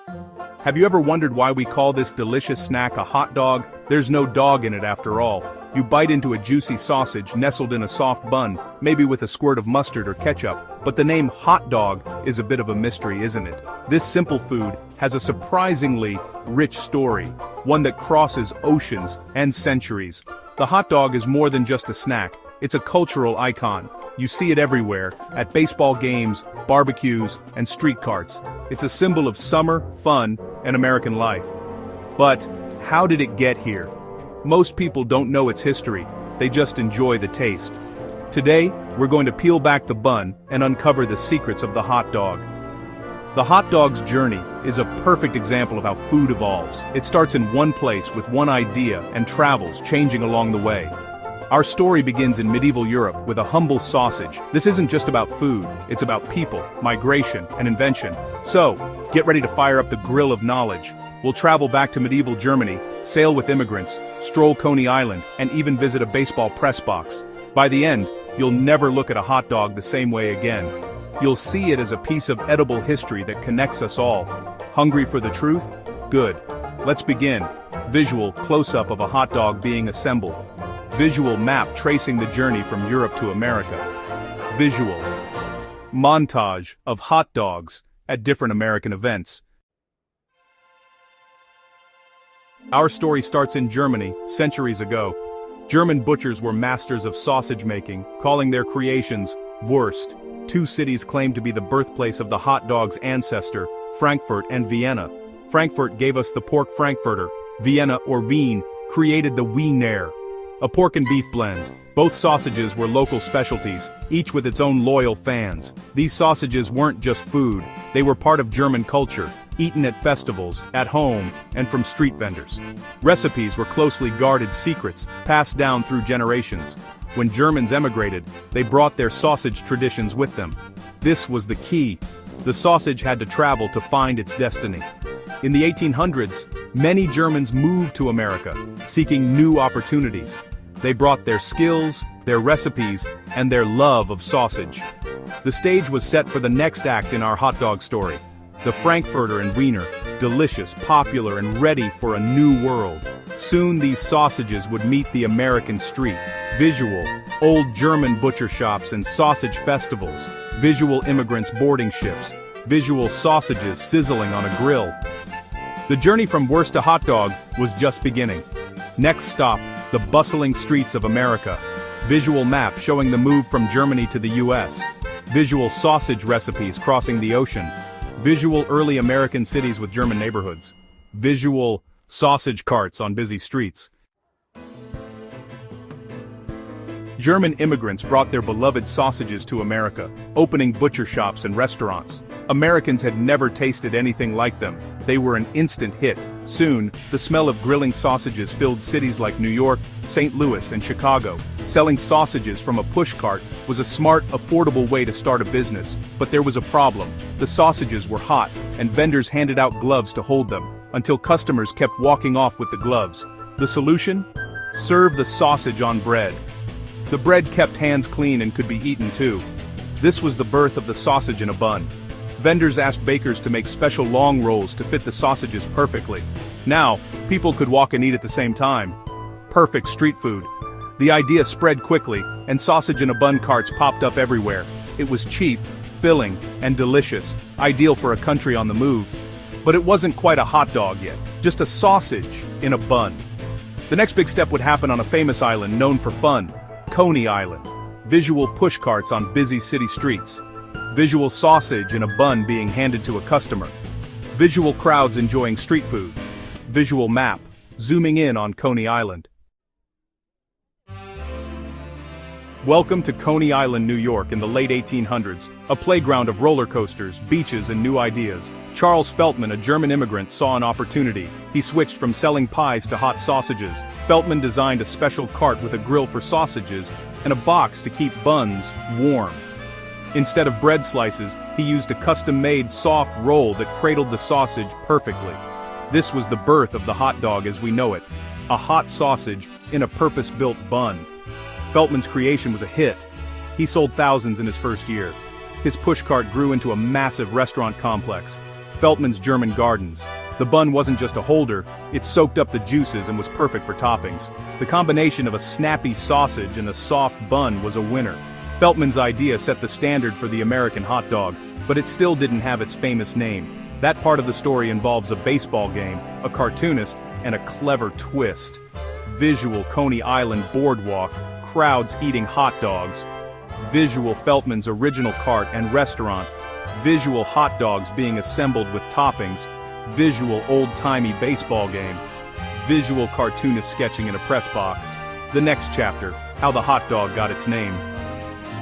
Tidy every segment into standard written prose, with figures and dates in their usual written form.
Have you ever wondered why we call this delicious snack a hot dog? There's no dog in it after all. You bite into a juicy sausage nestled in a soft bun, maybe with a squirt of mustard or ketchup, but the name hot dog is a bit of a mystery, isn't it? This simple food has a surprisingly rich story, one that crosses oceans and centuries. The hot dog is more than just a snack, it's a cultural icon. You see it everywhere, at baseball games, barbecues, and street carts. It's a symbol of summer, fun, and American life. But how did it get here? Most people don't know its history, they just enjoy the taste. Today, we're going to peel back the bun and uncover the secrets of the hot dog. The hot dog's journey is a perfect example of how food evolves. It starts in one place with one idea and travels, changing along the way. Our story begins in medieval Europe with a humble sausage. This isn't just about food, it's about people, migration, and invention. So, get ready to fire up the grill of knowledge. We'll travel back to medieval Germany, sail with immigrants, stroll Coney Island, and even visit a baseball press box. By the end, you'll never look at a hot dog the same way again. You'll see it as a piece of edible history that connects us all. Hungry for the truth? Good. Let's begin. Visual close-up of a hot dog being assembled. Visual map tracing the journey from Europe to America. Visual montage of hot dogs at different American events. Our story starts in Germany, centuries ago. German butchers were masters of sausage making, calling their creations Wurst. Two cities claim to be the birthplace of the hot dog's ancestor, Frankfurt and Vienna. Frankfurt gave us the pork Frankfurter. Vienna, or Wien, created the Wiener, a pork and beef blend. Both sausages were local specialties, each with its own loyal fans. These sausages weren't just food, they were part of German culture, eaten at festivals, at home, and from street vendors. Recipes were closely guarded secrets, passed down through generations. When Germans emigrated, they brought their sausage traditions with them. This was the key. The sausage had to travel to find its destiny. In the 1800s, many Germans moved to America, seeking new opportunities. They brought their skills, their recipes, and their love of sausage. The stage was set for the next act in our hot dog story. The Frankfurter and Wiener, delicious, popular, and ready for a new world. Soon these sausages would meet the American street. Visual, old German butcher shops and sausage festivals. Visual immigrants boarding ships. Visual sausages sizzling on a grill. The journey from Wurst to hot dog was just beginning. Next stop, the bustling streets of America. Visual map showing the move from Germany to the US. Visual sausage recipes crossing the ocean. Visual early American cities with German neighborhoods. Visual sausage carts on busy streets. German immigrants brought their beloved sausages to America, opening butcher shops and restaurants. Americans had never tasted anything like them. They were an instant hit. Soon, the smell of grilling sausages filled cities like New York, St. Louis, and Chicago. Selling sausages from a pushcart was a smart, affordable way to start a business. But there was a problem. The sausages were hot, and vendors handed out gloves to hold them, until customers kept walking off with the gloves. The solution? Serve the sausage on bread. The bread kept hands clean and could be eaten too. This was the birth of the sausage in a bun. Vendors asked bakers to make special long rolls to fit the sausages perfectly. Now, people could walk and eat at the same time. Perfect street food. The idea spread quickly, and sausage in a bun carts popped up everywhere. It was cheap, filling, and delicious, ideal for a country on the move. But it wasn't quite a hot dog yet, just a sausage in a bun. The next big step would happen on a famous island known for fun, Coney Island. Visual pushcarts on busy city streets. Visual sausage in a bun being handed to a customer. Visual crowds enjoying street food. Visual map, zooming in on Coney Island. Welcome to Coney Island, New York in the late 1800s, a playground of roller coasters, beaches, and new ideas. Charles Feltman, a German immigrant, saw an opportunity. He switched from selling pies to hot sausages. Feltman designed a special cart with a grill for sausages and a box to keep buns warm. Instead of bread slices, he used a custom-made soft roll that cradled the sausage perfectly. This was the birth of the hot dog as we know it, a hot sausage in a purpose-built bun. Feltman's creation was a hit. He sold thousands in his first year. His pushcart grew into a massive restaurant complex. Feltman's German Gardens. The bun wasn't just a holder, it soaked up the juices and was perfect for toppings. The combination of a snappy sausage and a soft bun was a winner. Feltman's idea set the standard for the American hot dog, but it still didn't have its famous name. That part of the story involves a baseball game, a cartoonist, and a clever twist. Visual Coney Island boardwalk, crowds eating hot dogs. Visual Feltman's original cart and restaurant. Visual hot dogs being assembled with toppings. Visual old-timey baseball game. Visual cartoonist sketching in a press box. The next chapter, how the hot dog got its name.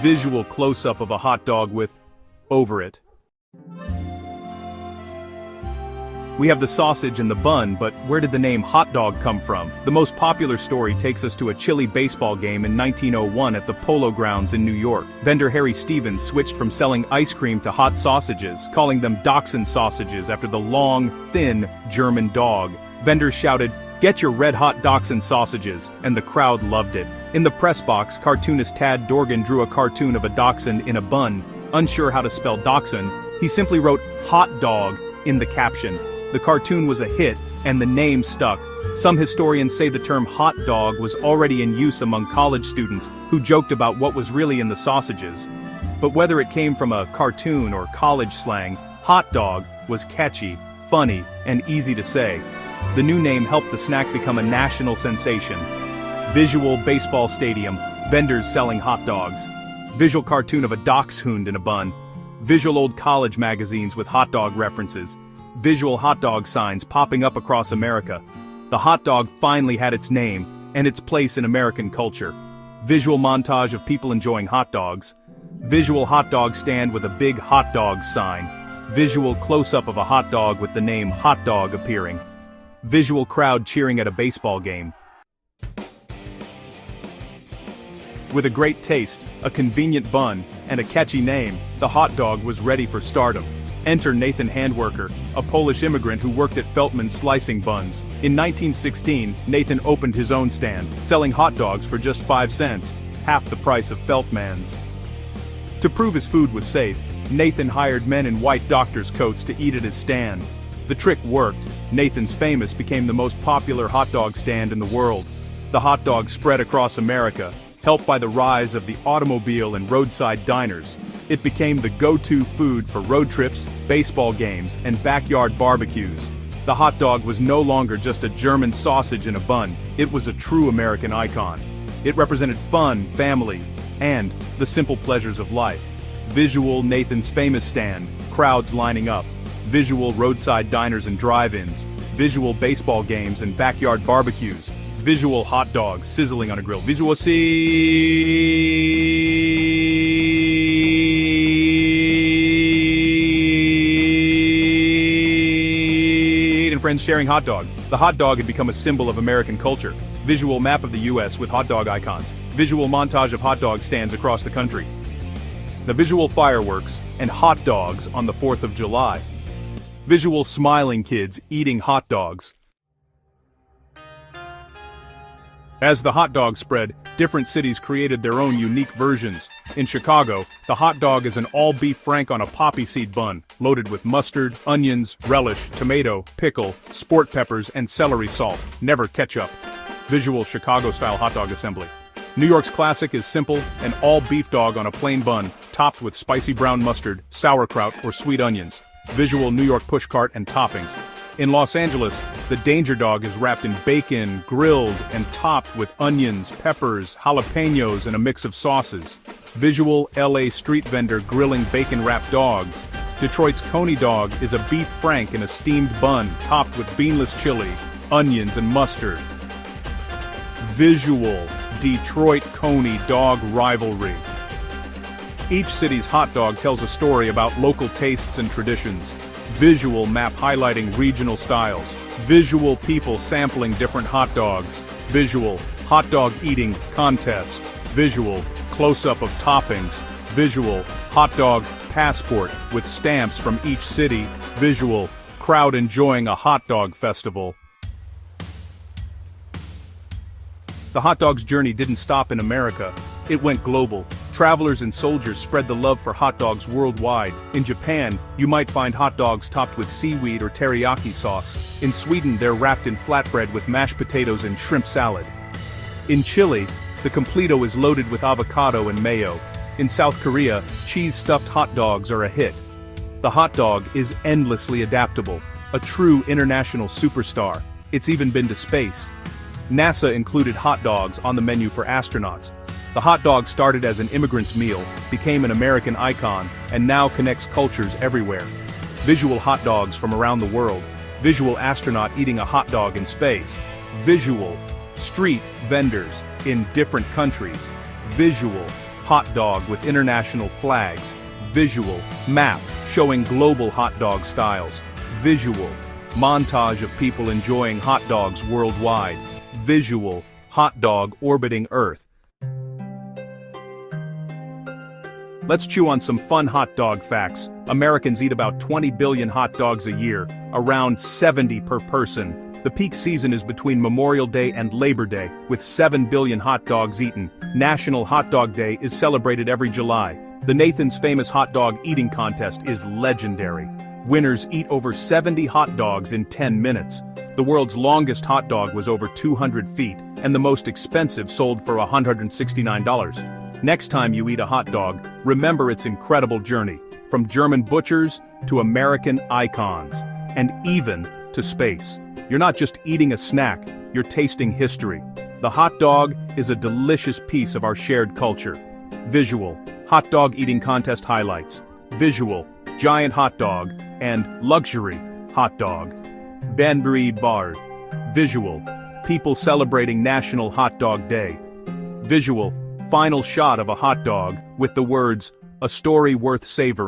Visual close-up of a hot dog with over it. We have the sausage and the bun, but where did the name hot dog come from? The most popular story takes us to a chilly baseball game in 1901 at the Polo Grounds in New York. Vendor Harry Stevens switched from selling ice cream to hot sausages, calling them Dachshund sausages after the long, thin German dog. Vendors shouted, "Get your red-hot Dachshund sausages," and the crowd loved it. In the press box, cartoonist Tad Dorgan drew a cartoon of a dachshund in a bun. Unsure how to spell dachshund, he simply wrote "hot dog" in the caption. The cartoon was a hit, and the name stuck. Some historians say the term hot dog was already in use among college students who joked about what was really in the sausages. But whether it came from a cartoon or college slang, hot dog was catchy, funny, and easy to say. The new name helped the snack become a national sensation. Visual baseball stadium, vendors selling hot dogs. Visual cartoon of a dachshund in a bun. Visual old college magazines with hot dog references. Visual hot dog signs popping up across America. The hot dog finally had its name, and its place in American culture. Visual montage of people enjoying hot dogs. Visual hot dog stand with a big hot dog sign. Visual close-up of a hot dog with the name hot dog appearing. Visual crowd cheering at a baseball game. With a great taste, a convenient bun, and a catchy name, the hot dog was ready for stardom. Enter Nathan Handwerker, a Polish immigrant who worked at Feltman's slicing buns. In 1916, Nathan opened his own stand, selling hot dogs for just 5 cents, half the price of Feltman's. To prove his food was safe, Nathan hired men in white doctor's coats to eat at his stand. The trick worked. Nathan's Famous became the most popular hot dog stand in the world. The hot dog spread across America, helped by the rise of the automobile and roadside diners. It became the go-to food for road trips, baseball games, and backyard barbecues. The hot dog was no longer just a German sausage in a bun, it was a true American icon. It represented fun, family, and the simple pleasures of life. Visual Nathan's Famous stand, crowds lining up. Visual roadside diners and drive-ins. Visual baseball games and backyard barbecues. Visual hot dogs sizzling on a grill. Visual and friends sharing hot dogs. The hot dog had become a symbol of American culture. Visual map of the U.S. with hot dog icons. Visual montage of hot dog stands across the country. The visual fireworks and hot dogs on the 4th of July. Visual smiling kids eating hot dogs. As the hot dog spread, different cities created their own unique versions. In Chicago, the hot dog is an all-beef frank on a poppy seed bun, loaded with mustard, onions, relish, tomato, pickle, sport peppers, and celery salt, never ketchup. Visual Chicago-style hot dog assembly. New York's classic is simple, an all-beef dog on a plain bun, topped with spicy brown mustard, sauerkraut, or sweet onions. Visual New York pushcart and toppings. In Los Angeles, the Danger Dog is wrapped in bacon, grilled, and topped with onions, peppers, jalapenos, and a mix of sauces. Visual LA street vendor grilling bacon-wrapped dogs. Detroit's Coney Dog is a beef frank in a steamed bun, topped with beanless chili, onions, and mustard. Visual Detroit Coney Dog rivalry. Each city's hot dog tells a story about local tastes and traditions. Visual map highlighting regional styles. Visual people sampling different hot dogs. Visual hot dog eating contest. Visual close-up of toppings. Visual hot dog passport with stamps from each city. Visual crowd enjoying a hot dog festival. The hot dog's journey didn't stop in America. It went global. Travelers and soldiers spread the love for hot dogs worldwide. In Japan, you might find hot dogs topped with seaweed or teriyaki sauce. In Sweden, they're wrapped in flatbread with mashed potatoes and shrimp salad. In Chile, the completo is loaded with avocado and mayo. In South Korea, cheese-stuffed hot dogs are a hit. The hot dog is endlessly adaptable, a true international superstar. It's even been to space. NASA included hot dogs on the menu for astronauts. The hot dog started as an immigrant's meal, became an American icon, and now connects cultures everywhere. Visual hot dogs from around the world. Visual astronaut eating a hot dog in space. Visual street vendors in different countries. Visual hot dog with international flags. Visual map showing global hot dog styles. Visual montage of people enjoying hot dogs worldwide. Visual hot dog orbiting Earth. Let's chew on some fun hot dog facts. Americans eat about 20 billion hot dogs a year, around 70 per person. The peak season is between Memorial Day and Labor Day, with 7 billion hot dogs eaten. National Hot Dog Day is celebrated every July. The Nathan's Famous Hot Dog Eating Contest is legendary. Winners eat over 70 hot dogs in 10 minutes. The world's longest hot dog was over 200 feet, and the most expensive sold for $169. Next time you eat a hot dog, remember its incredible journey, from German butchers to American icons, and even to space. You're not just eating a snack, you're tasting history. The hot dog is a delicious piece of our shared culture. Visual hot dog eating contest highlights. Visual giant hot dog and luxury hot dog. Banbury Bard. Visual people celebrating National Hot Dog Day. Visual final shot of a hot dog with the words, "A story worth savoring."